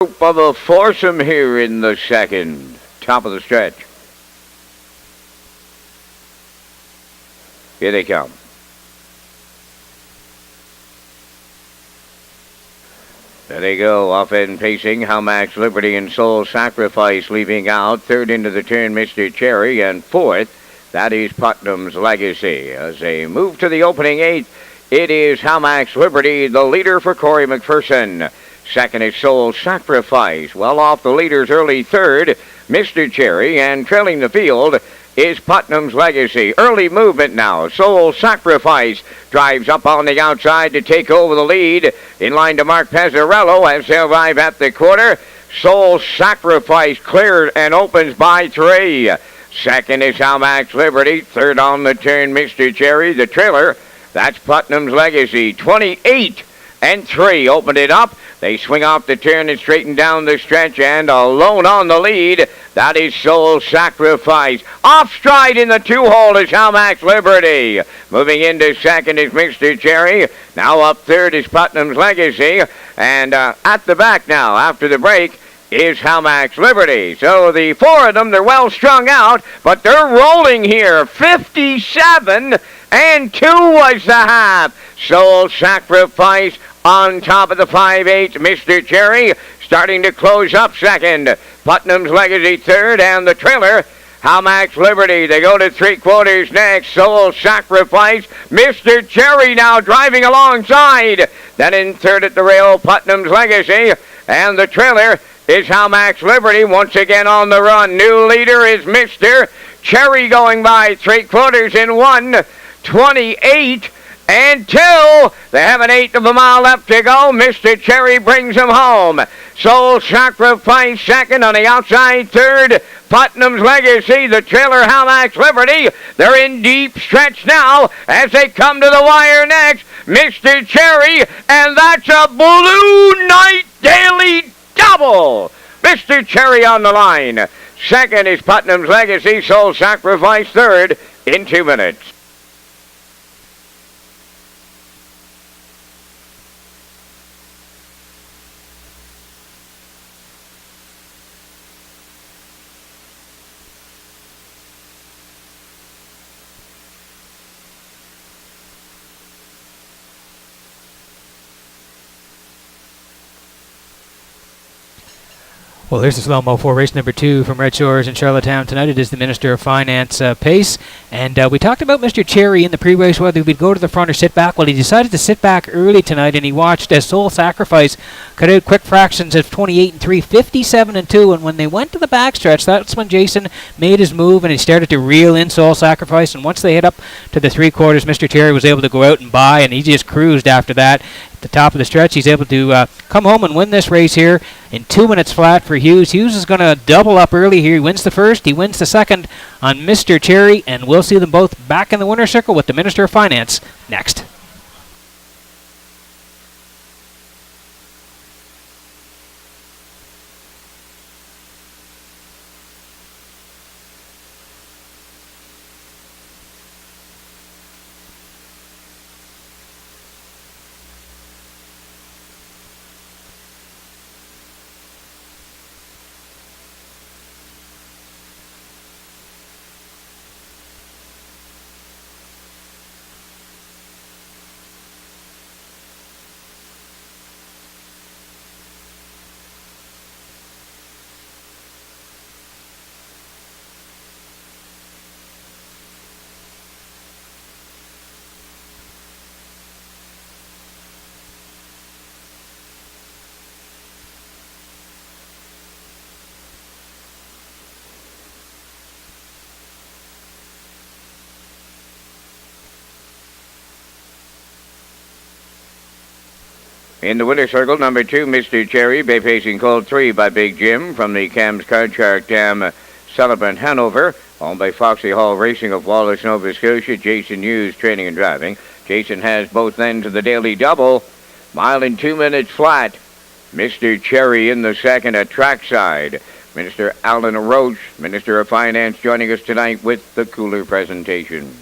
Group of a foursome here in the second. Top of the stretch. Here they come. There they go, off and pacing. Halmax Liberty and Soul Sacrifice leaving out. Third into the turn, Mr. Cherry. And fourth, that is Putnam's Legacy. As they move to the opening eighth, it is Halmax Liberty, the leader for Corey McPherson. Second is Soul Sacrifice. Well off the leader's early third, Mr. Cherry. And trailing the field is Putnam's Legacy. Early movement now. Soul Sacrifice drives up on the outside to take over the lead. In line to Mark Pezzarello as they arrive at the quarter. Soul Sacrifice cleared and opens by 3. Second is Halmax Liberty. Third on the turn, Mr. Cherry. The trailer, that's Putnam's Legacy. 28-3 opened it up. They swing off the turn and straighten down the stretch, and alone on the lead, that is Soul Sacrifice. Off stride in the two-hole is Halmax Liberty. Moving into second is Mr. Cherry. Now up third is Putnam's Legacy. And at the back now, after the break, is Halmax Liberty. So the four of them, they're well strung out, but they're rolling here. 57-2 was the half. Soul Sacrifice on top of the 5-8, Mr. Cherry starting to close up second. Putnam's Legacy third, and the trailer, Halmax Liberty. They go to three-quarters next. Soul Sacrifice. Mr. Cherry now driving alongside. Then in third at the rail, Putnam's Legacy. And the trailer is Halmax Liberty once again on the run. New leader is Mr. Cherry going by three-quarters in 1:28. And 2, they have an eighth of a mile left to go. Mr. Cherry brings them home. Soul Sacrifice second, on the outside third. Putnam's Legacy, the trailer, Halmax Liberty. They're in deep stretch now as they come to the wire next. Mr. Cherry, and that's a Blue Knight Daily double. Mr. Cherry on the line. Second is Putnam's Legacy. Soul Sacrifice third in 2 minutes. Well, here's the slow-mo for race number 2 from Red Shores in Charlottetown tonight. It is the Minister of Finance, Pace. And we talked about Mr. Cherry in the pre-race, whether he would go to the front or sit back. Well, he decided to sit back early tonight, and he watched as Soul Sacrifice cut out quick fractions of 28-3, 57-2. And when they went to the backstretch, that's when Jason made his move, and he started to reel in Soul Sacrifice. And once they hit up to the three-quarters, Mr. Cherry was able to go out and buy, and he just cruised after that. The top of the stretch, he's able to come home and win this race here in 2 minutes flat for Hughes. Hughes is going to double up early here. He wins the first, he wins the second on Mr. Cherry, and we'll see them both back in the winner's circle with the Minister of Finance next. In the winner's circle, number 2, Mr. Cherry, bay pacing called 3 by Big Jim from the Cam's Card Shark Dam, Sullivan, Hanover, owned by Foxley Hall Racing of Wallace, Nova Scotia. Jason Hughes training and driving. Jason has both ends of the daily double. Mile in 2 minutes flat. Mr. Cherry in the second at trackside. Minister Alan Roach, Minister of Finance, joining us tonight with the cooler presentation.